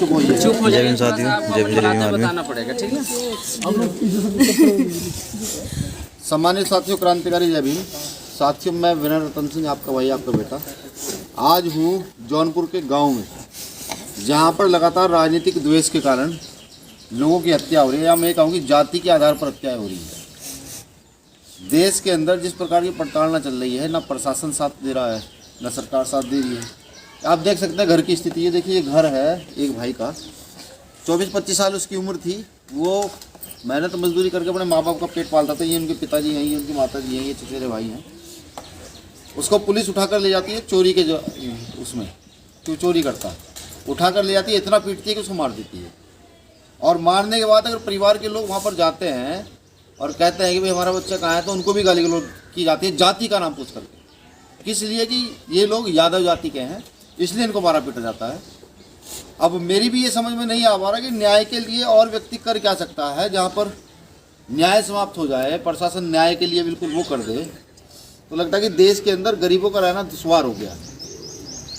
चुप होइए। जय भीम साथियों, जय भीम, जय भीम। बताना पड़ेगा, ठीक है। सम्मानित साथियों, क्रांतिकारी जय भीम साथियों, मैं विनय रतन सिंह, आपका भाई, आपका बेटा। आज हूँ जौनपुर के गांव में, जहाँ पर लगातार राजनीतिक द्वेष के कारण लोगों की हत्या हो रही है, या मैं कहूँ कि जाति के आधार पर हत्या हो रही है। देश के अंदर जिस प्रकार की प्रताड़ना चल रही है, ना प्रशासन साथ दे रहा है, ना सरकार साथ दे रही है। आप देख सकते हैं घर की स्थिति। ये देखिए, ये घर है एक भाई का, 24-25 साल उसकी उम्र थी। वो मेहनत मजदूरी करके अपने माँ बाप का पेट पालता था। ये उनके पिताजी हैं, ये उनकी माताजी हैं, ये चचेरे भाई हैं। उसको पुलिस उठाकर ले जाती है चोरी के उसमें, तो चोरी करता है, उठाकर ले जाती है, इतना पीटती है कि उसको मार देती है। और मारने के बाद अगर परिवार के लोग वहाँ पर जाते हैं और कहते हैं कि भाई हमारा बच्चा कहाँ है, तो उनको भी गाली गलौज की जाती है जाति का नाम पूछ करके। किस लिए? कि ये लोग यादव जाति के हैं, इसलिए इनको मारा पीटा जाता है। अब मेरी भी ये समझ में नहीं आ पा रहा कि न्याय के लिए और व्यक्ति कर क्या सकता है, जहाँ पर न्याय समाप्त हो जाए, प्रशासन न्याय के लिए बिल्कुल वो कर दे, तो लगता है कि देश के अंदर गरीबों का रहना दुश्वार हो गया।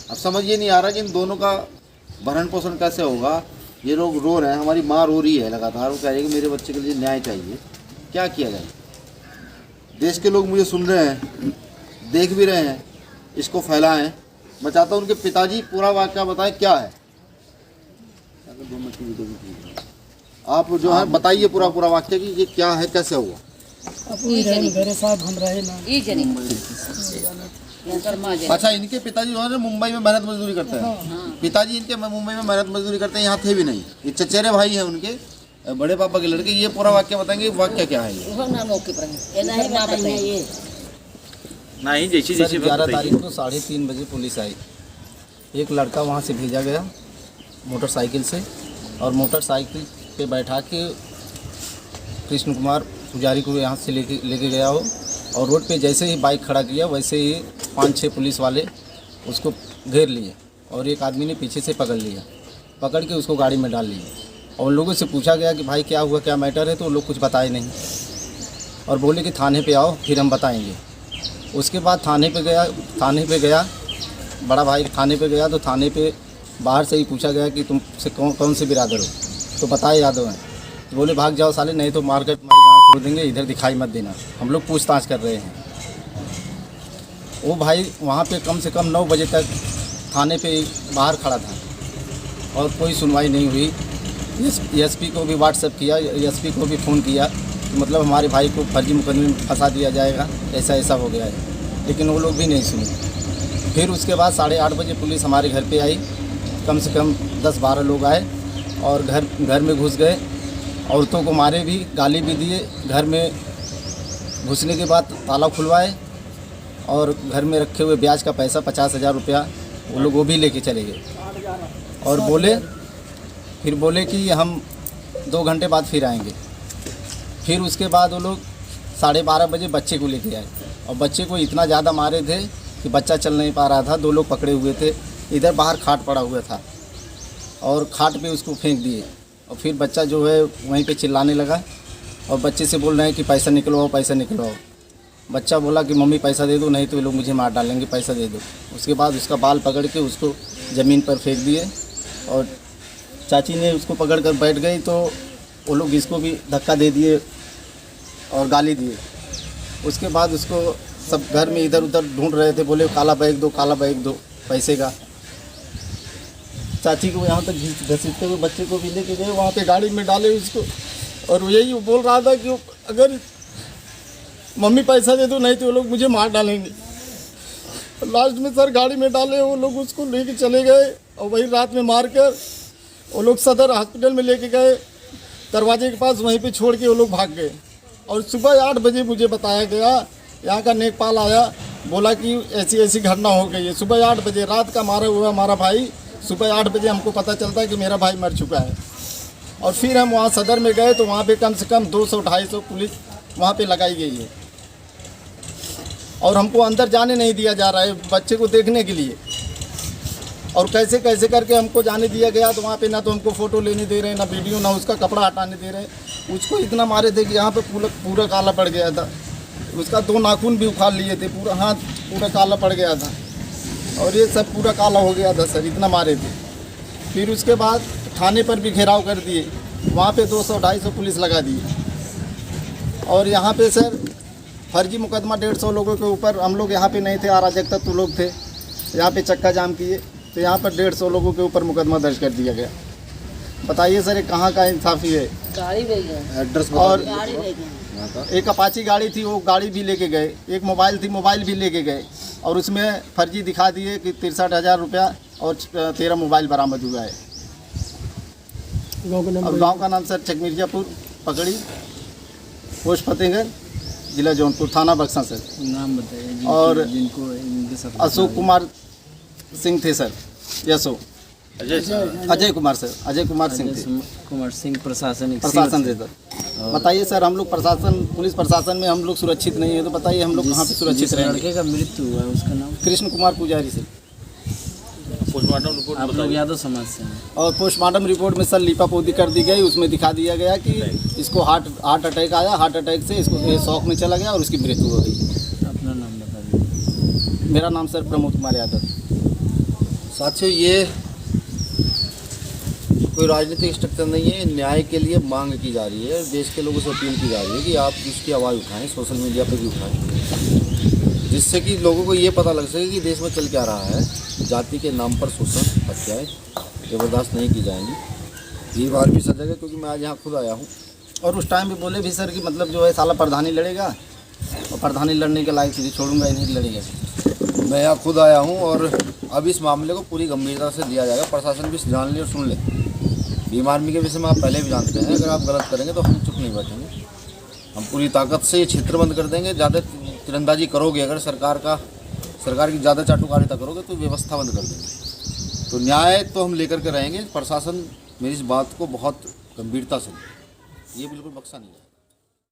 अब समझ ये नहीं आ रहा कि इन दोनों का भरण पोषण कैसे होगा। ये लोग रो रहे हैं, हमारी माँ रो रही है लगातार, वो कह रही है कि मेरे बच्चे के लिए न्याय चाहिए। क्या किया जाए? देश के लोग मुझे सुन रहे हैं, देख भी रहे हैं, इसको फैलाएं। मैं चाहता हूँ उनके पिताजी पूरा वाक़या बताएं क्या है। आप जो है बताइए पूरा वाक़या कि ये क्या है, कैसे हुआ। मेरे साथ हम रहे ना। अच्छा, इनके पिताजी जो है ना मुंबई में मेहनत मजदूरी करते हैं। पिताजी इनके मुंबई में मेहनत मजदूरी करते हैं, यहाँ थे भी नहीं। ये चचेरे भाई हैं उनके, बड़े पापा के लड़के। ये पूरा वाक़या बताएंगे, वाक़या क्या है ये। नहीं, जैसी 11 तारीख को 3:30 बजे पुलिस आई। एक लड़का वहाँ से भेजा गया मोटरसाइकिल से, और मोटरसाइकिल पे बैठा के कृष्ण कुमार पुजारी को यहाँ से लेके गया हो, और रोड पे जैसे ही बाइक खड़ा किया वैसे ही 5-6 पुलिस वाले उसको घेर लिए, और एक आदमी ने पीछे से पकड़ लिया, पकड़ के उसको गाड़ी में डाल लिया। और उन लोगों से पूछा गया कि भाई क्या हुआ, क्या मैटर है, तो लोग कुछ बताए नहीं, और बोले कि थाने पे आओ फिर हम बताएंगे। उसके बाद थाने पे गया बड़ा भाई थाने पे गया, तो थाने पे बाहर से ही पूछा गया कि तुमसे कौन से बिरादर हो, तो बताए यादव हैं। तो बोले भाग जाओ साले, नहीं तो मार कर तुम्हारी गाँव तोड़ देंगे, इधर दिखाई मत देना, हम लोग पूछताछ कर रहे हैं। वो भाई वहाँ पे कम से कम 9 बजे तक थाने पे बाहर खड़ा था, और कोई सुनवाई नहीं हुई। एसपी को भी व्हाट्सएप किया, एसपी को भी फ़ोन किया कि मतलब हमारे भाई को फर्जी मुकदमे में फंसा दिया जाएगा, ऐसा हो गया है, लेकिन वो लोग भी नहीं सुने। फिर उसके बाद 8:30 बजे पुलिस हमारे घर पे आई। कम से कम 10-12 लोग आए और घर में घुस गए, औरतों को मारे भी, गाली भी दिए। घर में घुसने के बाद ताला खुलवाए, और घर में रखे हुए ब्याज का पैसा 50,000 रुपया वो भी लेके चले गए, और बोले कि हम 2 घंटे बाद फिर आएंगे। फिर उसके बाद वो लोग 12:30 बजे बच्चे को लेके आए, और बच्चे को इतना ज़्यादा मारे थे कि बच्चा चल नहीं पा रहा था। 2 लोग पकड़े हुए थे, इधर बाहर खाट पड़ा हुआ था, और खाट पे उसको फेंक दिए। और फिर बच्चा जो है वहीं पे चिल्लाने लगा, और बच्चे से बोल रहे हैं कि पैसा निकलवाओ। बच्चा बोला कि मम्मी पैसा दे दो, नहीं तो ये लोग मुझे मार डालेंगे, पैसा दे दो। उसके बाद उसका बाल पकड़ के उसको ज़मीन पर फेंक दिए, और चाची ने उसको पकड़ कर बैठ गई, तो वो लोग इसको भी धक्का दे दिए और गाली दिए। उसके बाद उसको सब घर में इधर उधर ढूंढ रहे थे, बोले काला बैग दो पैसे का। चाची को यहाँ तक घसीटते हुए बच्चे को भी लेके गए, वहाँ पे गाड़ी में डाले उसको, और यही बोल रहा था कि अगर मम्मी पैसा दे दो, नहीं तो वो लोग मुझे मार डालेंगे। लास्ट में सर गाड़ी में डाले, वो लोग उसको लेके चले गए, और वही रात में मार कर वो लोग सदर हॉस्पिटल में लेके गए, दरवाजे के पास वहीं पे छोड़ के वो लोग भाग गए। और सुबह 8 बजे मुझे बताया गया, यहाँ का नेकपाल आया, बोला कि ऐसी घटना हो गई है। सुबह 8 बजे रात का मारा हुआ हमारा भाई, सुबह 8 बजे हमको पता चलता है कि मेरा भाई मर चुका है। और फिर हम वहाँ सदर में गए, तो वहाँ पे कम से कम 200-250 पुलिस वहाँ पे लगाई गई है, और हमको अंदर जाने नहीं दिया जा रहा है बच्चे को देखने के लिए। और कैसे करके हमको जाने दिया गया, तो वहाँ पे ना तो हमको फ़ोटो लेने दे रहे, ना वीडियो, ना उसका कपड़ा हटाने दे रहे। उसको इतना मारे थे कि यहाँ पे पूरा काला पड़ गया था। उसका 2 नाखून भी उखाड़ लिए थे, पूरा हाथ पूरा काला पड़ गया था, और ये सब पूरा काला हो गया था सर, इतना मारे थे। फिर उसके बाद थाने पर भी घेराव कर दिए, वहाँ पे 200-250 पुलिस लगा दी। और यहाँ पे सर फर्जी मुकदमा 150 लोगों के ऊपर, हम लोग यहाँ पे नहीं थे, अराजक तत्व लोग थे, यहाँ पे चक्का जाम किए, तो यहाँ पर 150 लोगों के ऊपर मुकदमा दर्ज कर दिया गया। बताइए सर, ये कहाँ का इंसाफी है? एड्रेस और यहाँ का एक अपाची गाड़ी थी, वो गाड़ी भी लेके गए, एक मोबाइल थी, मोबाइल भी लेके गए, और उसमें फर्जी दिखा दिए कि 63,000 रुपया और 13 मोबाइल बरामद हुआ है। और गांव का नाम सर चकमिर्जापुर, पकड़ी, पोस्ट फतेहगंज, जिला जौनपुर, थाना बक्सा सर। नाम बताइए और जिनको इनके साथ अशोक कुमार सिंह थे सर, यशो अजय अजय कुमार सर, अजय कुमार सिंह थे, कुमार सिंह प्रशासन प्रशासन से सर। बताइए सर, हम लोग प्रशासन, पुलिस प्रशासन में हम लोग सुरक्षित नहीं है, तो बताइए हम लोग कहाँ पे सुरक्षित रहेंगे? लड़के का मृत्यु हुआ है उसका नाम कृष्ण कुमार पुजारी सर। पोस्टमार्टम रिपोर्ट आप लोग यादव समाज से हैं। और पोस्टमार्टम रिपोर्ट में सर लीपापोती कर दी गई, उसमें दिखा दिया गया कि इसको हार्ट अटैक आया, हार्ट अटैक से इसको ये शौक में चला गया और उसकी मृत्यु हो गई। अपना नाम बता दीजिए। मेरा नाम सर प्रमोद कुमार यादव। साथियों, ये कोई राजनीतिक स्ट्रक्चर नहीं है, न्याय के लिए मांग की जा रही है, देश के लोगों से अपील की जा रही है कि आप इसकी आवाज़ उठाएं, सोशल मीडिया पर भी उठाएं, जिससे कि लोगों को ये पता लग सके कि देश में चल क्या रहा है। जाति के नाम पर शोषण, हत्याएं ज़बरदस्त नहीं की जाएंगी। ये बार भी सजग है, क्योंकि मैं आज यहाँ खुद आया हूँ। और उस टाइम भी बोले भी सर कि मतलब जो है साला प्रधानी लड़ेगा, और प्रधानी लड़ने के लायक सीधे छोड़ूंगा ही नहीं, लड़ेगा। मैं यहाँ खुद आया हूँ और अब इस मामले को पूरी गंभीरता से लिया जाएगा। प्रशासन भी जान ले और सुन ले। भीम आर्मी के विषय में आप पहले भी जानते हैं, अगर आप गलत करेंगे तो हम चुप नहीं बैठेंगे। हम पूरी ताकत से ये क्षेत्र बंद कर देंगे। ज़्यादा तीरंदाजी करोगे, अगर सरकार की ज़्यादा चाटुकारिता करोगे तो व्यवस्था बंद कर देंगे। तो न्याय तो हम लेकर के रहेंगे। प्रशासन मेरी इस बात को बहुत गंभीरता से, ये बिल्कुल बख्शा नहीं है।